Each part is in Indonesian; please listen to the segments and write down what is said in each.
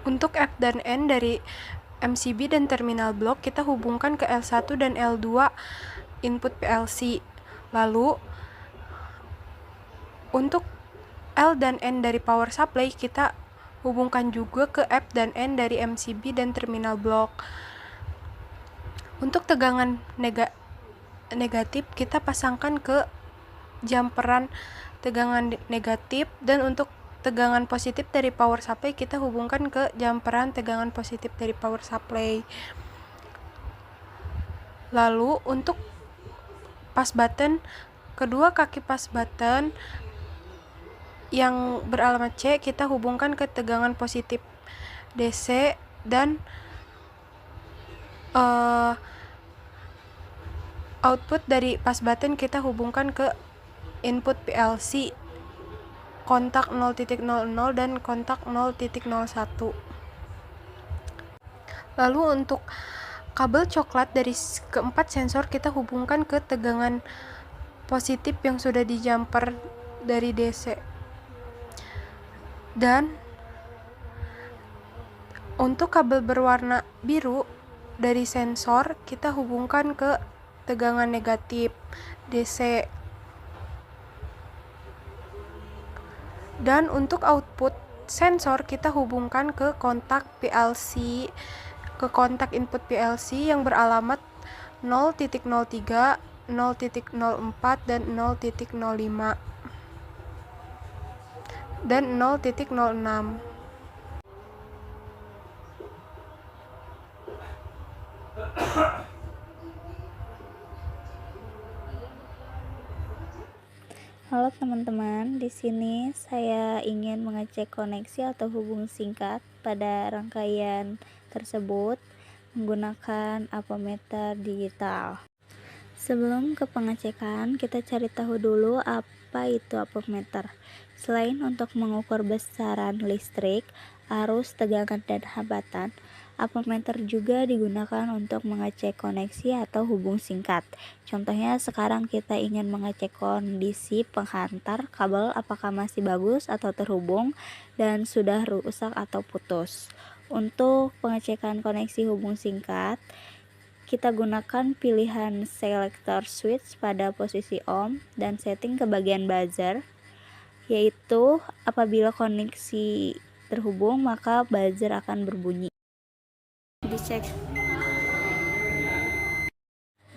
Untuk F dan N dari MCB dan terminal blok kita hubungkan ke L1 dan L2 input PLC. Lalu untuk L dan N dari power supply kita hubungkan juga ke F dan N dari MCB dan terminal blok. Untuk tegangan negatif kita pasangkan ke jumperan tegangan negatif, dan untuk tegangan positif dari power supply kita hubungkan ke jumperan tegangan positif dari power supply. Lalu untuk pas button, kedua kaki pas button yang beralamat C kita hubungkan ke tegangan positif DC, dan output dari pas button kita hubungkan ke input PLC kontak 0.00 dan kontak 0.01. Lalu untuk kabel coklat dari keempat sensor kita hubungkan ke tegangan positif yang sudah di jumper dari DC. Dan untuk kabel berwarna biru dari sensor kita hubungkan ke tegangan negatif DC. Dan untuk output sensor kita hubungkan ke kontak PLC, ke kontak input PLC yang beralamat 0.03, 0.04, dan 0.05 dan 0.06. Halo teman-teman, di sini saya ingin mengecek koneksi atau hubung singkat pada rangkaian tersebut menggunakan ampermeter digital. Sebelum ke pengecekan, kita cari tahu dulu apa itu ampermeter. Selain untuk mengukur besaran listrik, arus, tegangan, dan hambatan, ampermeter juga digunakan untuk mengecek koneksi atau hubung singkat. Contohnya sekarang kita ingin mengecek kondisi penghantar kabel apakah masih bagus atau terhubung dan sudah rusak atau putus. Untuk pengecekan koneksi hubung singkat, kita gunakan pilihan selector switch pada posisi on dan setting ke bagian buzzer, yaitu apabila koneksi terhubung maka buzzer akan berbunyi. Dicek.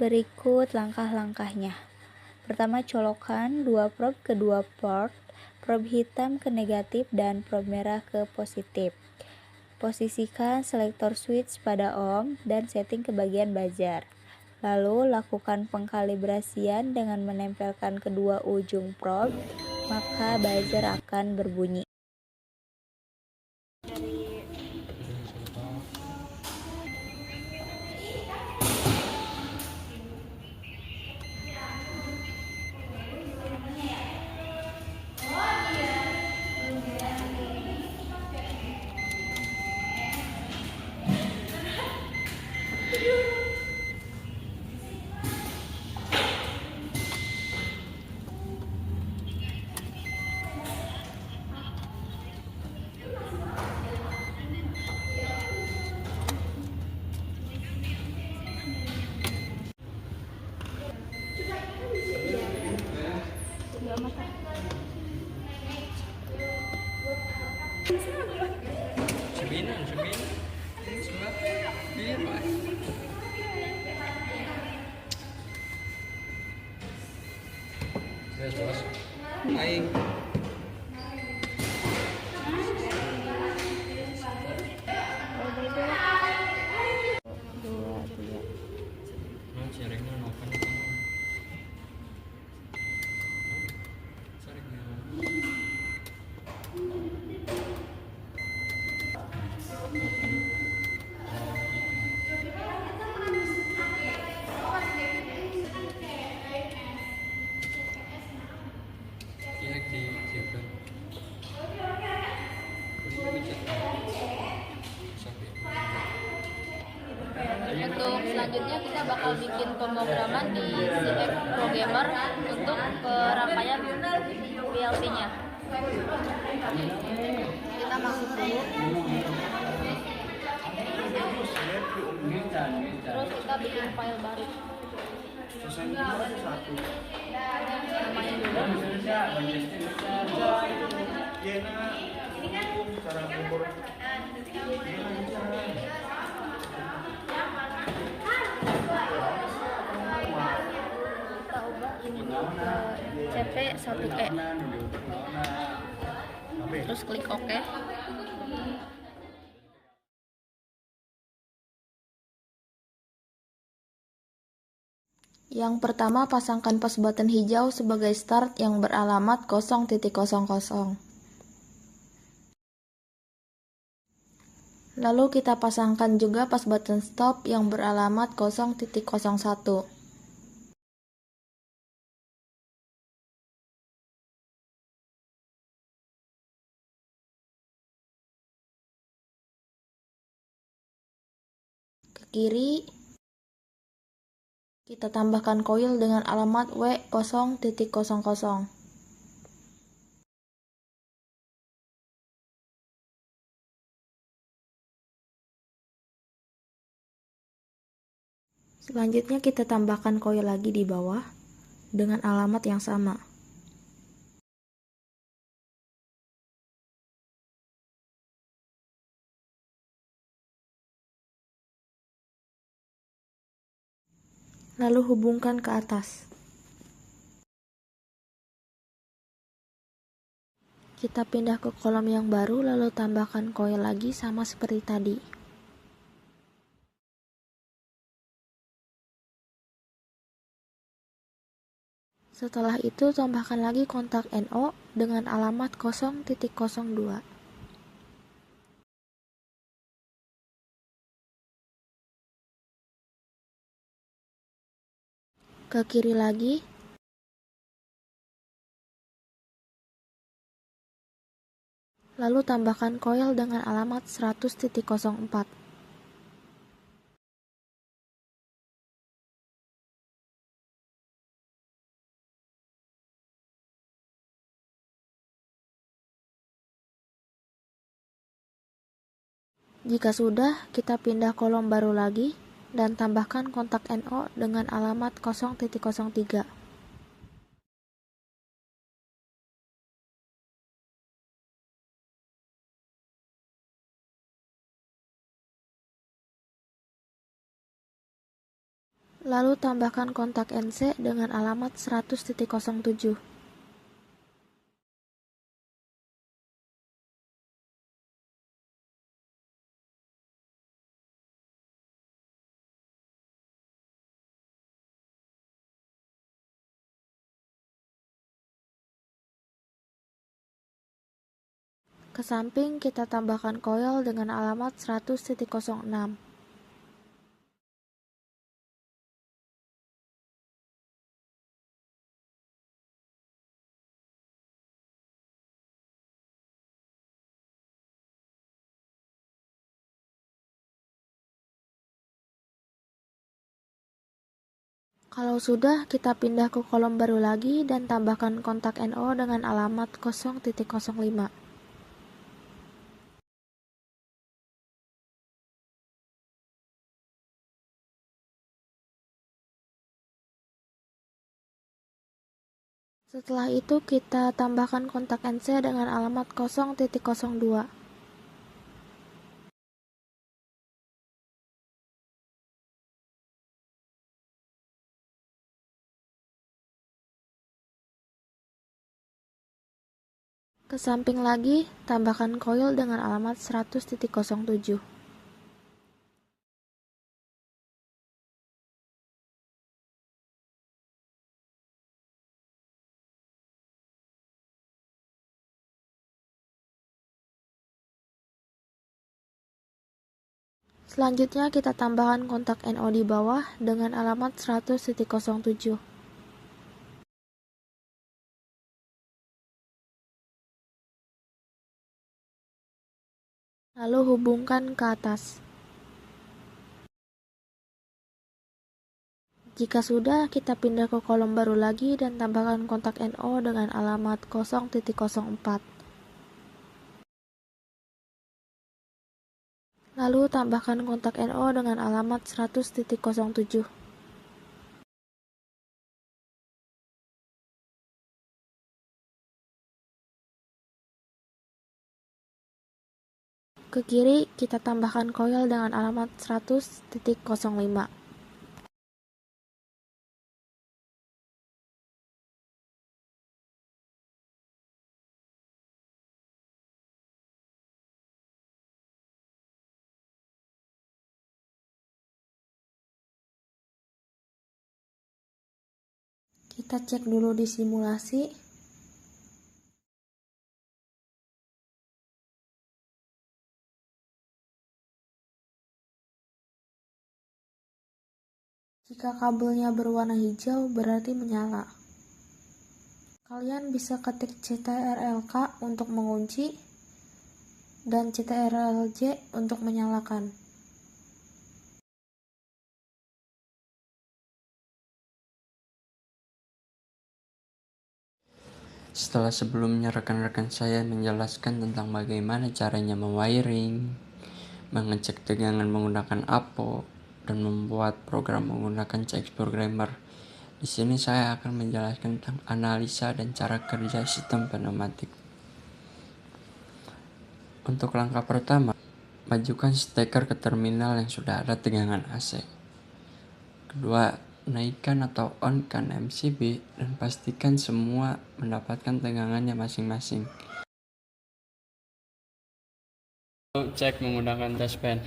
Berikut langkah-langkahnya. Pertama, colokan dua probe ke dua port, probe hitam ke negatif dan probe merah ke positif. Posisikan selector switch pada on dan setting ke bagian buzzer. Lalu lakukan pengkalibrasian dengan menempelkan kedua ujung probe, maka buzzer akan berbunyi. Sembilan. Ini sebelah. Iya, Pak. Yes, bos. Aing. Untuk selanjutnya kita bakal bikin pemrograman di CF Programmer untuk rangkaian PLC-nya. Kita masuk dulu. Terus kita bikin file baru. Namain dulu. Kita ubah ini ke CP1E. Terus klik OK. Yang pertama, pasangkan post button hijau sebagai start yang beralamat 0.00. Lalu kita pasangkan juga post button stop yang beralamat 0.01. Ke kiri, kita tambahkan koil dengan alamat W0.00. Selanjutnya kita tambahkan koil lagi di bawah dengan alamat yang sama. Lalu hubungkan ke atas. Kita pindah ke kolom yang baru lalu tambahkan koil lagi sama seperti tadi. Setelah itu tambahkan lagi kontak NO dengan alamat 0.02. Ke kiri lagi, lalu tambahkan koil dengan alamat 100.04. Jika sudah, kita pindah kolom baru lagi dan tambahkan kontak NO dengan alamat 0.03. Lalu tambahkan kontak NC dengan alamat 100.07. Ke samping kita tambahkan koil dengan alamat 100.06. Kalau sudah, kita pindah ke kolom baru lagi dan tambahkan kontak NO dengan alamat 0.05. Setelah itu kita tambahkan kontak NC dengan alamat 0.02. Ke samping lagi, tambahkan koil dengan alamat 100.07. Selanjutnya kita tambahkan kontak NO di bawah dengan alamat 100.07. Lalu hubungkan ke atas. Jika sudah, kita pindah ke kolom baru lagi dan tambahkan kontak NO dengan alamat 0.04. Lalu tambahkan kontak NO dengan alamat 100.07. Ke kiri, kita tambahkan koil dengan alamat 100.05. Kita cek dulu di simulasi. Jika kabelnya berwarna hijau, berarti menyala. Kalian bisa ketik CTRL-K untuk mengunci dan CTRL-J untuk menyalakan. Setelah sebelumnya rekan-rekan saya menjelaskan tentang bagaimana caranya mewiring, mengecek tegangan menggunakan APO, dan membuat program menggunakan CX Programmer. Di sini saya akan menjelaskan tentang analisa dan cara kerja sistem pneumatik. Untuk langkah pertama, majukan steker ke terminal yang sudah ada tegangan AC. Kedua, naikkan atau on-kan MCB dan pastikan semua mendapatkan tegangannya masing-masing. Cek menggunakan touchpad.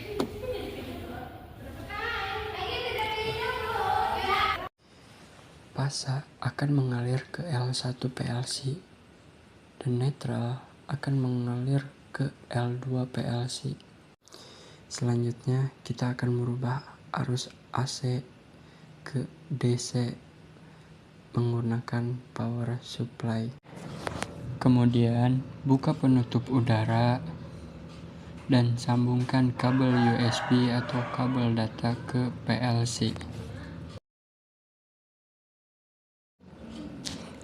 Fasa akan mengalir ke L1 PLC dan netral akan mengalir ke L2 PLC. Selanjutnya kita akan merubah arus AC ke DC menggunakan power supply. Kemudian buka penutup udara dan sambungkan kabel USB atau kabel data ke PLC.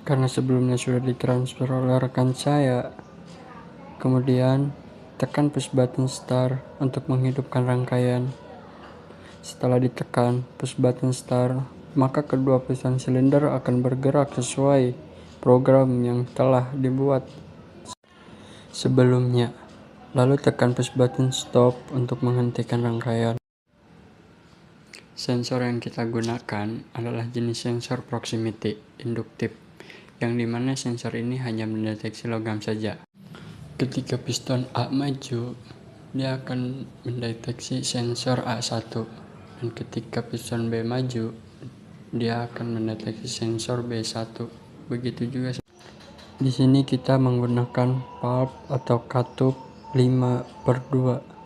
Karena sebelumnya sudah ditransfer oleh rekan saya, kemudian tekan push button start untuk menghidupkan rangkaian. Setelah ditekan push button start, maka kedua piston silinder akan bergerak sesuai program yang telah dibuat sebelumnya. Lalu tekan push button stop untuk menghentikan rangkaian. Sensor yang kita gunakan adalah jenis sensor proximity induktif, yang dimana sensor ini hanya mendeteksi logam saja. Ketika piston A maju, dia akan mendeteksi sensor A1, dan ketika piston B maju, dia akan mendeteksi sensor B1. Begitu juga di sini kita menggunakan valve atau katup 5/2.